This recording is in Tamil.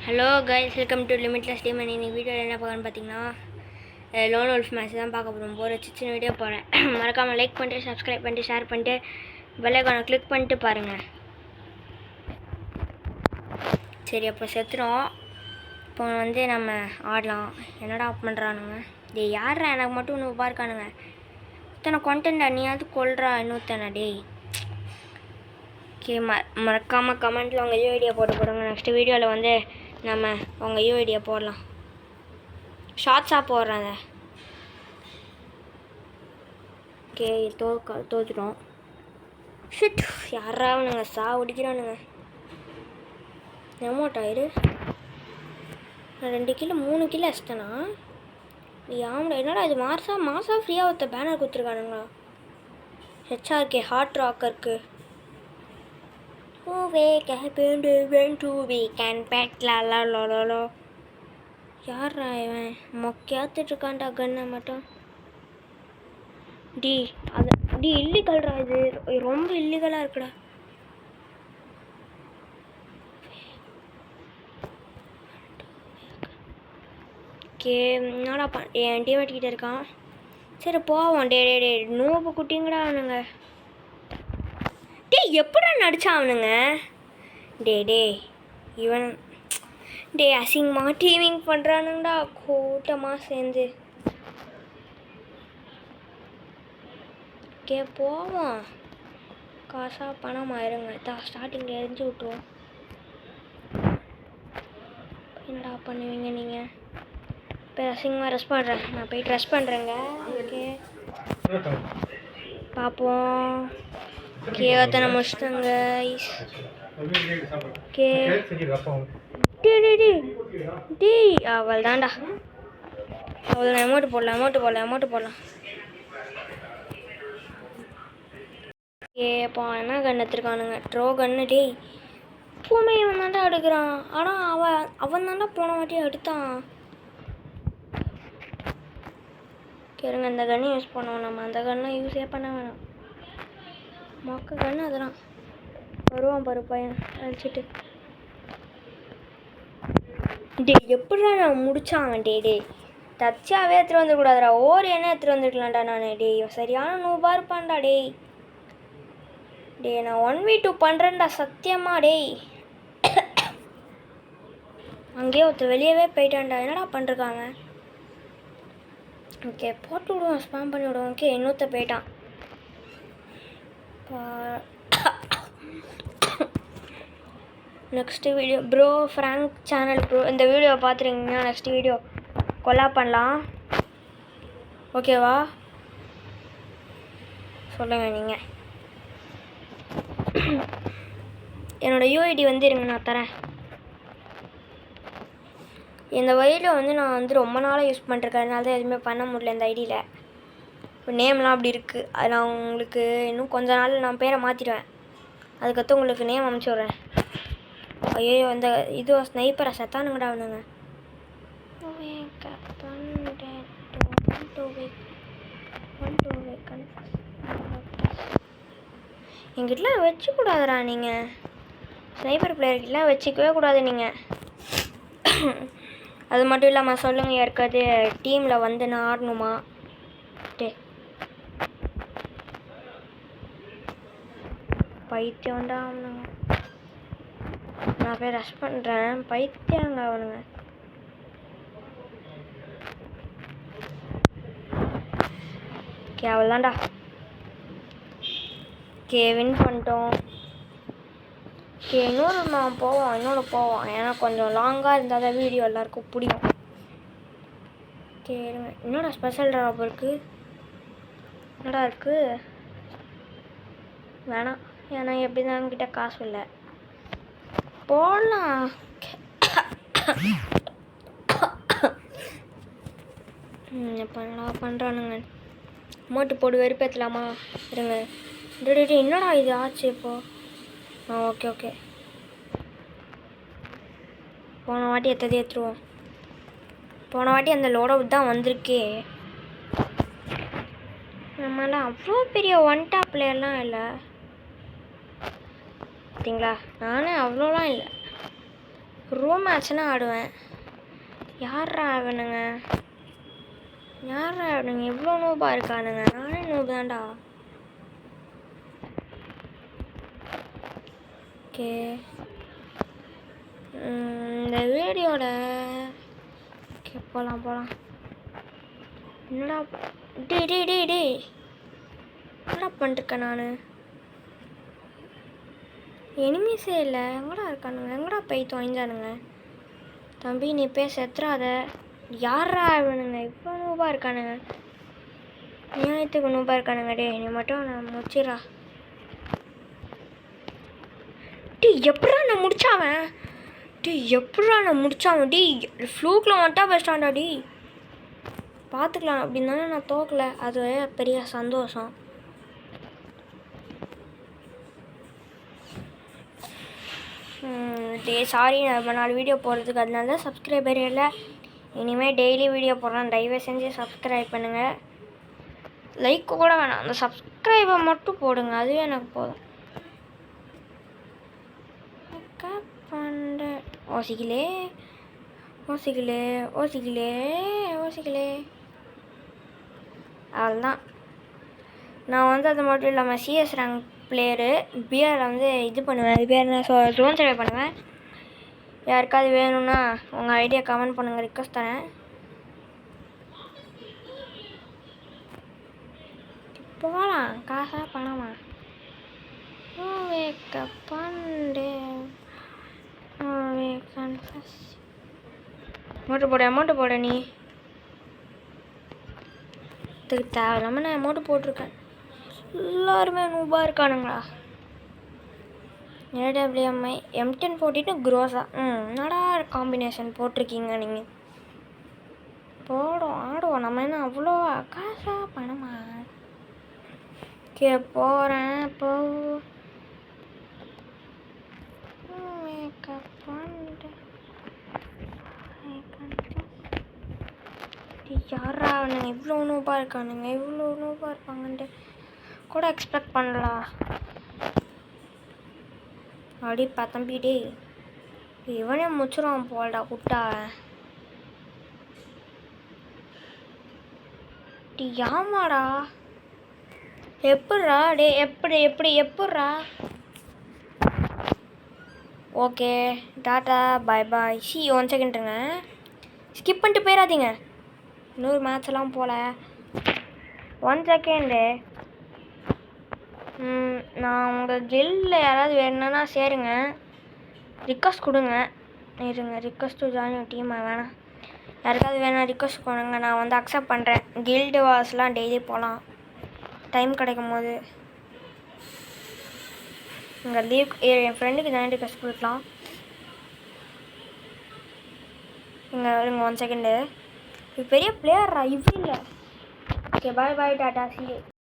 Hello guys, welcome to limitless team. இன்னைக்கு வீடியோவில் என்ன பார்க்கணும்னு பார்த்தீங்கன்னா லோன் wolf மேட்ச் தான் பார்க்க போகிறோம். போகிற சின்ன வீடியோ போகிறேன். மறக்காமல் லைக் பண்ணிட்டு, சப்ஸ்கிரைப் பண்ணிட்டு, ஷேர் பண்ணிட்டு, பெல் ஐகானை கிளிக் பண்ணிட்டு பாருங்கள். சரி, அப்போ செத்துறோம். இப்போ வந்து நம்ம ஆடலாம். என்னடா ஆஃப் பண்ணுறானுங்க? டேய் யாரா எனக்கு மட்டும் இன்னும் பார்க்கானுங்க. இத்தனை கான்டென்ட் நீயாவது கொள்றா இன்னொருத்தனை. டேய் ஓகே, மறக்காமல் கமெண்ட்டில் உங்கள் யூஐடியை போட்டு போடுங்க. நெக்ஸ்ட் வீடியோவில் வந்து நம்ம உங்கள் யூஐடியை போடலாம். ஷார்ட்ஸாக போடுறேன் அதை. ஓகே, தோத்துட்டோம். ஷிட், யாராவனுங்க ஒடிக்கிறானுங்க. எமோட் ஆயிரு. நான் 2 கிலோ 3 கிலோ அடிச்சிட்டேனா? ஆமாடா, என்னடா இது மாசா ஃப்ரீயாக ஒருத்த பேனர் கொடுத்துருக்கானுங்களா? ஹெச்ஆர்கே ஹார்ட் ராக்கருக்கு யாரா இவன் மொக்கையாத்துட்டு இருக்கான்டா கண்ணை மட்டும். டி இல்லீகல்ரா, இது ரொம்ப இல்லீகலாக இருக்குடா. ஓகே, என்னடா என் டீமேட் கிட்ட இருக்கான். சரி போவோம். டே நூப்பு குட்டிங்கடா அவனுங்க. எப்படா நடிச்சான் அவனுங்க? டே இவன் அசிங்கமாக டீவிங் பண்ணுறானுங்கடா கூட்டமாக சேர்ந்து. போவோம். காசா பணம் ஆயிருங்க. ஸ்டார்டிங்கில் எரிஞ்சு விட்ருவோம். என்னடா பண்ணுவீங்க நீங்கள்? இப்போ அசிங்கமாக ரெஸ்ட் பண்ணுறேன். நான் போயிட்டு ரெஸ்ட் பண்ணுறேங்க. ஓகே பார்ப்போம். ஒருத்தனை முடிச்சிட்டாங்க. அவள் தான்டா. அவள் அமௌண்ட்டு போடலாம். இப்போ என்ன கன் எடுத்துருக்கானுங்க? ட்ரோ கன்னு. டேய் எப்பவுமே இவன் தாண்டா எடுக்கிறான். ஆனால் அவன் தாண்டா போன வாட்டியும் எடுத்தான். கேளுங்க, இந்த கன்னு யூஸ் பண்ணுவோம். நம்ம அந்த கன்னை யூஸே பண்ண வேணாம். மொக்க கண்ணு அதெல்லாம். வருவான் பாரு பையன் அழிச்சிட்டு. எப்படிடா நான் முடிச்சான்? டே தச்சாவே எடுத்துகிட்டு வந்துடக்கூடாதுடா. என்ன எடுத்துகிட்டு வந்துருக்கலாம்டா நான். சரியான நூபா இருப்பான்டா. நான் 1v2 பண்ணுறேன்டா சத்தியமா. அங்கேயே ஒருத்தர் வெளியவே போயிட்டான்டா. என்னடா பண்ணிருக்காங்க? ஓகே, போட்டு விடுவோம், ஸ்பாம் பண்ணி விடுவோம். ஓகே, இன்னொருத்த போயிட்டான். Next video bro prank channel bro. இந்த வீடியோவை பார்த்துருங்கன்னா நெக்ஸ்ட் வீடியோ கொலாப் பண்ணலாம். ஓகேவா? சொல்லுங்கள் நீங்கள். என்னோடய யூஐடி வந்து இருங்க, நான் தரேன். இந்த வழியில் வந்து நான் வந்து ரொம்ப நாளாக யூஸ் பண்ணிருக்கேன். அதனால தான் எதுவுமே பண்ண முடியல இந்த ஐடியில். இப்போ நேம்லாம் அப்படி இருக்குது. அது நான் உங்களுக்கு இன்னும் கொஞ்ச நாள் நான் பேரை மாற்றிடுவேன். அதுக்கடுத்து உங்களுக்கு நேம் அனுப்பிச்சி விட்றேன். ஐயோ, இந்த இது ஸ்னைப்பரை செத்தானுங்கடா அவனுங்க. எங்கிட்டலாம் வச்சுக்கூடாதுடா நீங்கள். ஸ்னைப்பர் பிளேயர்கிட்டலாம் வச்சுக்கவே கூடாது நீங்கள். அது மட்டும் இல்லாமல் சொல்லுங்கள், யாருக்காவது டீமில் வந்து நான் ஆடணுமா? பைத்தியம்டா அவனுங்க. நான் போய் ரெஸ்ட் பண்ணுறேன். பைத்தியங்க அவனுங்க. அவள்தான்டா. வின் பண்ணிட்டோம். இன்னொரு நான் போவோம். ஏன்னா கொஞ்சம் லாங்காக இருந்தால் தான் வீடியோ எல்லாருக்கும் பிடிக்கும். இருங்க, என்னடா ஸ்பெஷல் ட்ராப் இருக்குது? என்னடா இருக்குது? வேணாம், ஏன்னா எப்படி தான் என்கிட்ட காசு இல்லை. போடலாம். இப்போ என்னடா பண்ணுறானுங்க? அமௌண்ட்டு போட்டு வெறுப்பேற்றலாமா? இருங்க. என்னடா இது ஆச்சு இப்போது? ஓகே. போன வாட்டி ஏற்றுருவோம். போன வாட்டி அந்த லோடவுட் தான் வந்திருக்கே. நம்மளாம் அவ்வளோ பெரிய ஒன் டாப் பிளேயர்லாம் இல்லை பார்த்தீங்களா? நானே அவ்வளோலாம் இல்லை. ரூம் மேட்ச்னா ஆடுவேன். யாரா அவனுங்க? யாரா அவனுங்க? எவ்வளோ நூபாக இருக்கானுங்க? நானே நூபு தான்டா. ஓகே, இந்த வீடியோட ஓகே போகலாம். என்னடா டே என்னடா பண்ணிருக்கேன் நான்? எனிமீஸே இல்லை. எங்கடா இருக்கானுங்க? எங்கடா போய் தொலைஞ்சானுங்க? தம்பி நீ போய் செத்துறாத. யாரா இவனுங்க? இவ்வளோ நூபாக இருக்கானுங்க. நியாயத்துக்கு நூபாக இருக்கானுங்க. டே நீ மட்டும் நான் முடிச்சிடா. டே எப்படா நான் முடிச்சாவன்? டே ஃப்ளூக்கில் மட்டும் வச்சிட்டான்டா. டி பார்த்துக்கலாம் அப்படின்னு தானே நான் தோக்கலை. அது பெரிய சந்தோஷம். டே சாரி, நான் ரொம்ப நாள் வீடியோ போடுறதுக்கு அதனால தான் சப்ஸ்கிரைபர் இல்லை. இனிமேல் டெய்லி வீடியோ போடுறேன். தயவு செஞ்சு சப்ஸ்கிரைப் பண்ணுங்கள். லைக்கு கூட வேணாம், அந்த சப்ஸ்கிரைபை மட்டும் போடுங்க, அதுவே எனக்கு போதும். ஓசிக்கலே அவ்வளோதான். நான் வந்து அது மட்டும் இல்லாமல் சிஎஸ் ரேங்க் பிளேயரு. பிஆரில் இது பண்ணுவேன். அது பேர் என்ன, ஜோன் சர்வே பண்ணுவேன். யாருக்காவது வேணும்னா உங்கள் ஐடியா கமெண்ட் பண்ணுங்கள், ரிக்வஸ்ட் தரேன். போகலாம். காசா பணமா? அமௌண்ட்டு போட நீ இதுக்கு தேவையில்லாமல் நான் அமௌண்ட்டு போட்டிருக்கேன். எல்லாருமே நூபாக இருக்கானுங்களா? ஏடபிள்யூஎம்ஐ M10 போட்டுட்டு குரோஸா. என்னடா காம்பினேஷன் போட்டிருக்கீங்க நீங்கள்? ஆடுவோம் நம்ம. என்ன அவ்வளோ காசா பணமா? போகிறேன். யாரா அவனுங்க? இவ்வளோ நூபாக இருப்பாங்கன்ட்டு கூட எக்ஸ்பெக்ட் பண்ணலாம். அப்படி தம்பிடே இவனே முடிச்சிருவான் போல்டா குட்டா. ஆமாடா. எப்பட்றா? எப்பட்றா? ஓகே டாட்டா பாய். சி 1 செகண்ட்ருங்க. ஸ்கிப் பண்ணிட்டு போயிடாதீங்க. இன்னொரு மேட்ச் எல்லாம் போல. 1 செகண்டு. நான் உங்கள் கில்டில் யாராவது வேணும்னா சேருங்க, ரிக்வஸ்ட் கொடுங்க. இருங்க, ரிக்வஸ்ட்டு ஜாயின் டீம் வேணாம். யாருக்காவது வேணாம் ரிக்வஸ்ட் கொடுங்க, நான் அக்செப்ட் பண்ணுறேன். கில்டு வார்ஸ்லாம் டெய்லி போகலாம் டைம் கிடைக்கும் போது. இங்கே லீவ் என் ஃப்ரெண்டுக்கு ஜாயின் ரிக்வஸ்ட் கொடுக்கலாம். இங்கே இருங்க 1 செகண்டு. இது பெரிய பிளேயர்ரா, இவ்வளோ இல்லை. Okay bye tata C.